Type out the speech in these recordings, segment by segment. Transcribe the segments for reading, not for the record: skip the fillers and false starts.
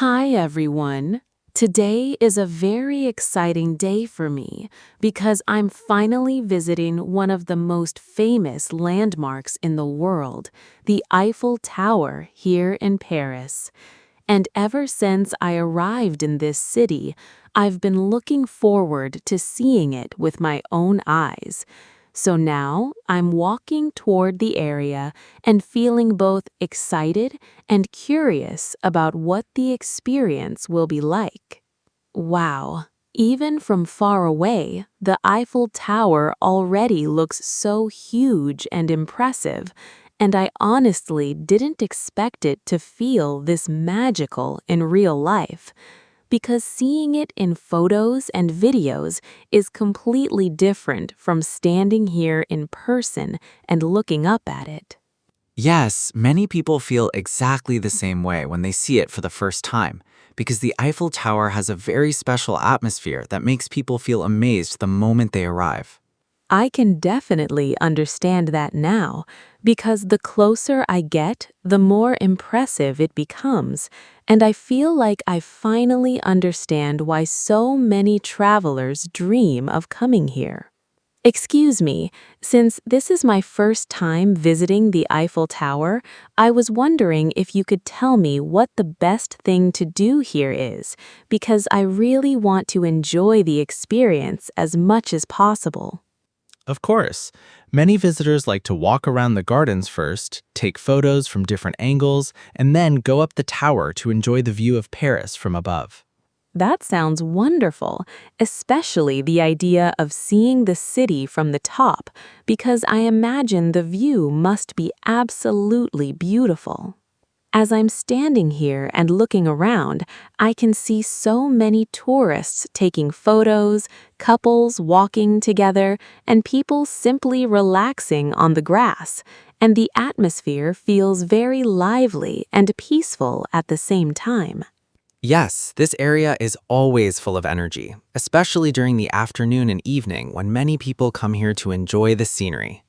Hi, everyone. Today is a very exciting day for me because I'm finally visiting one of the most famous landmarks in the world, the Eiffel Tower here in Paris. And ever since I arrived in this city, I've been looking forward to seeing it with my own eyes. So now I'm walking toward the area and feeling both excited and curious about what the experience will be like. Wow! Even from far away, the Eiffel Tower already looks so huge and impressive, and I honestly didn't expect it to feel this magical in real life, because seeing it in photos and videos is completely different from standing here in person and looking up at it. Yes, many people feel exactly the same way when they see it for the first time, because the Eiffel Tower has a very special atmosphere that makes people feel amazed the moment they arrive. I can definitely understand that now, because the closer I get, the more impressive it becomes, and I feel like I finally understand why so many travelers dream of coming here. Excuse me, since this is my first time visiting the Eiffel Tower, I was wondering if you could tell me what the best thing to do here is, because I really want to enjoy the experience as much as possible. Of course, many visitors like to walk around the gardens first, take photos from different angles, and then go up the tower to enjoy the view of Paris from above. That sounds wonderful, especially the idea of seeing the city from the top, because I imagine the view must be absolutely beautiful. As I'm standing here and looking around, I can see so many tourists taking photos, couples walking together, and people simply relaxing on the grass, and the atmosphere feels very lively and peaceful at the same time. Yes, this area is always full of energy, especially during the afternoon and evening when many people come here to enjoy the scenery.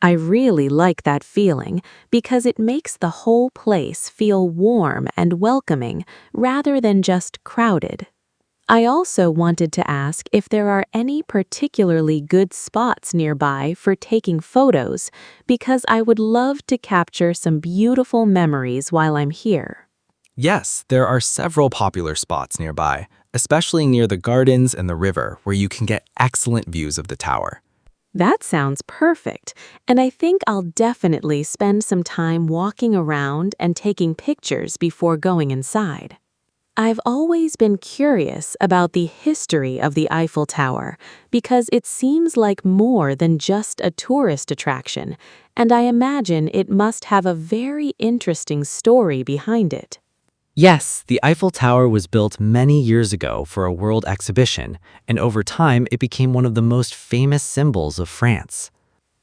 I really like that feeling because it makes the whole place feel warm and welcoming rather than just crowded. I also wanted to ask if there are any particularly good spots nearby for taking photos because I would love to capture some beautiful memories while I'm here. Yes, there are several popular spots nearby, especially near the gardens and the river, where you can get excellent views of the tower. That sounds perfect, and I think I'll definitely spend some time walking around and taking pictures before going inside. I've always been curious about the history of the Eiffel Tower because it seems like more than just a tourist attraction, and I imagine it must have a very interesting story behind it. Yes, the Eiffel Tower was built many years ago for a world exhibition, and over time it became one of the most famous symbols of France.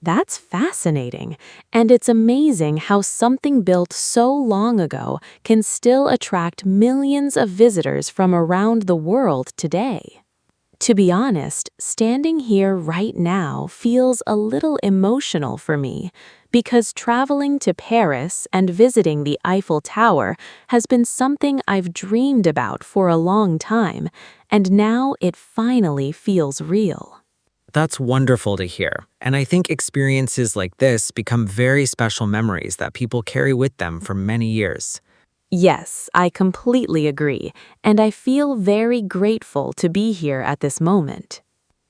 That's fascinating, and it's amazing how something built so long ago can still attract millions of visitors from around the world today. To be honest, standing here right now feels a little emotional for me because traveling to Paris and visiting the Eiffel Tower has been something I've dreamed about for a long time, and now it finally feels real. That's wonderful to hear, and I think experiences like this become very special memories that people carry with them for many years. Yes, I completely agree, and I feel very grateful to be here at this moment.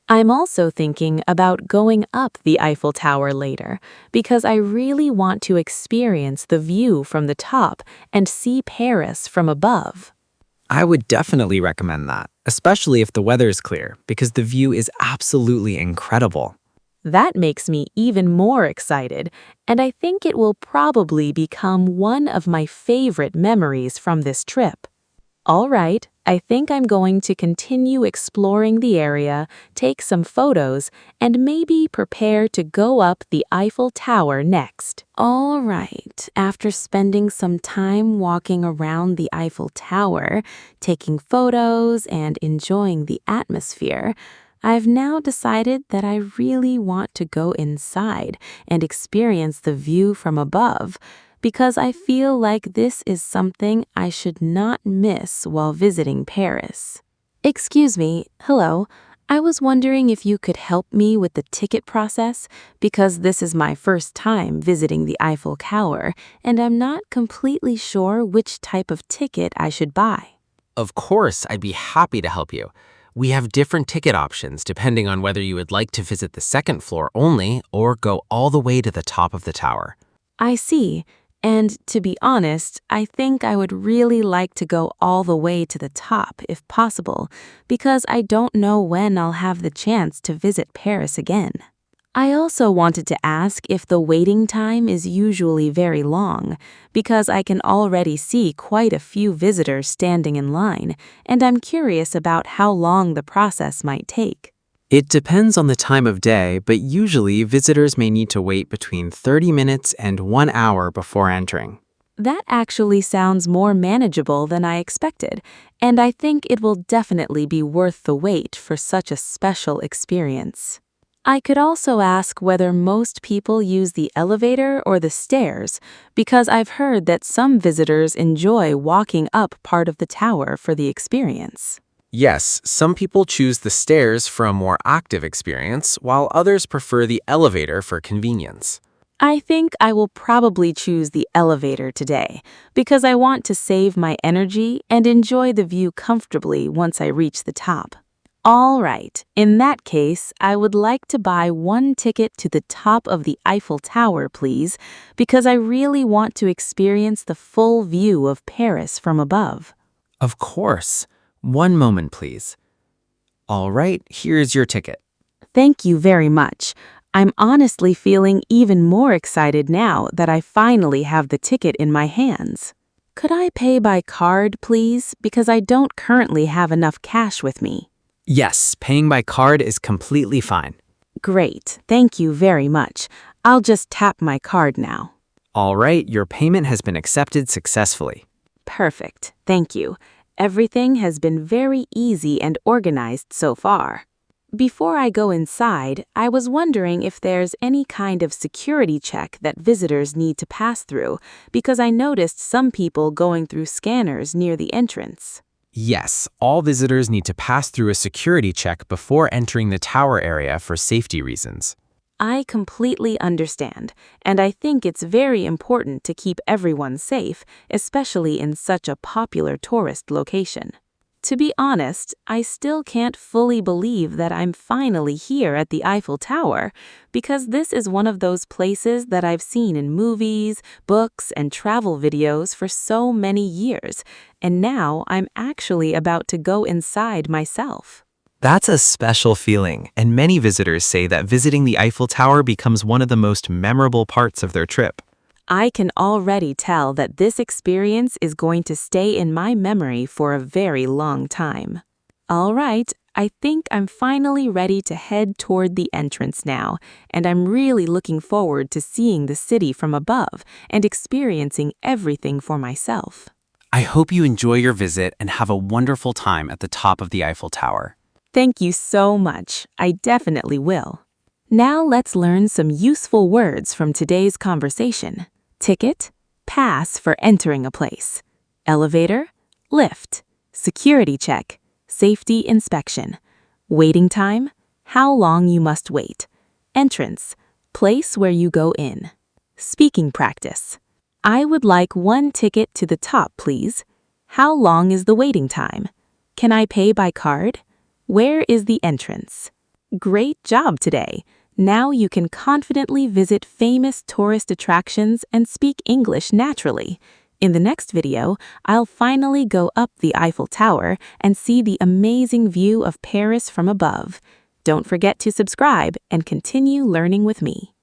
I'm also thinking about going up the Eiffel Tower later because I really want to experience the view from the top and see Paris from above. I would definitely recommend that, especially if the weather is clear, because the view is absolutely incredible. That makes me even more excited, and I think it will probably become one of my favorite memories from this trip. All right, I think I'm going to continue exploring the area, take some photos, and maybe prepare to go up the Eiffel Tower next. All right, after spending some time walking around the Eiffel Tower, taking photos, and enjoying the atmosphere, I've now decided that I really want to go inside and experience the view from above, because I feel like this is something I should not miss while visiting Paris. Excuse me, hello. I was wondering if you could help me with the ticket process because this is my first time visiting the Eiffel Tower and I'm not completely sure which type of ticket I should buy. Of course, I'd be happy to help you. We have different ticket options depending on whether you would like to visit the second floor only or go all the way to the top of the tower. I see. And to be honest, I think I would really like to go all the way to the top if possible, because I don't know when I'll have the chance to visit Paris again. I also wanted to ask if the waiting time is usually very long, because I can already see quite a few visitors standing in line, and I'm curious about how long the process might take. It depends on the time of day, but usually visitors may need to wait between 30 minutes and 1 hour before entering. That actually sounds more manageable than I expected, and I think it will definitely be worth the wait for such a special experience. I could also ask whether most people use the elevator or the stairs, because I've heard that some visitors enjoy walking up part of the tower for the experience. Yes, some people choose the stairs for a more active experience, while others prefer the elevator for convenience. I think I will probably choose the elevator today, because I want to save my energy and enjoy the view comfortably once I reach the top. All right, in that case, I would like to buy one ticket to the top of the Eiffel Tower, please, because I really want to experience the full view of Paris from above. Of course. One moment, please. All right, here's your ticket. Thank you very much. I'm honestly feeling even more excited now that I finally have the ticket in my hands. Could I pay by card, please, because I don't currently have enough cash with me? Yes, paying by card is completely fine. Great, thank you very much. I'll just tap my card now. All right, your payment has been accepted successfully. Perfect, thank you. Everything has been very easy and organized so far. Before I go inside, I was wondering if there's any kind of security check that visitors need to pass through, because I noticed some people going through scanners near the entrance. Yes, all visitors need to pass through a security check before entering the tower area for safety reasons. I completely understand, and I think it's very important to keep everyone safe, especially in such a popular tourist location. To be honest, I still can't fully believe that I'm finally here at the Eiffel Tower, because this is one of those places that I've seen in movies, books, and travel videos for so many years, and now I'm actually about to go inside myself. That's a special feeling, and many visitors say that visiting the Eiffel Tower becomes one of the most memorable parts of their trip. I can already tell that this experience is going to stay in my memory for a very long time. All right, I think I'm finally ready to head toward the entrance now, and I'm really looking forward to seeing the city from above and experiencing everything for myself. I hope you enjoy your visit and have a wonderful time at the top of the Eiffel Tower. Thank you so much. I definitely will. Now let's learn some useful words from today's conversation. Ticket, pass for entering a place. Elevator, lift. Security check, safety inspection. Waiting time, how long you must wait. Entrance, place where you go in. Speaking practice. I would like one ticket to the top, please. How long is the waiting time? Can I pay by card? Where is the entrance? Great job today! Now you can confidently visit famous tourist attractions and speak English naturally. In the next video, I'll finally go up the Eiffel Tower and see the amazing view of Paris from above. Don't forget to subscribe and continue learning with me.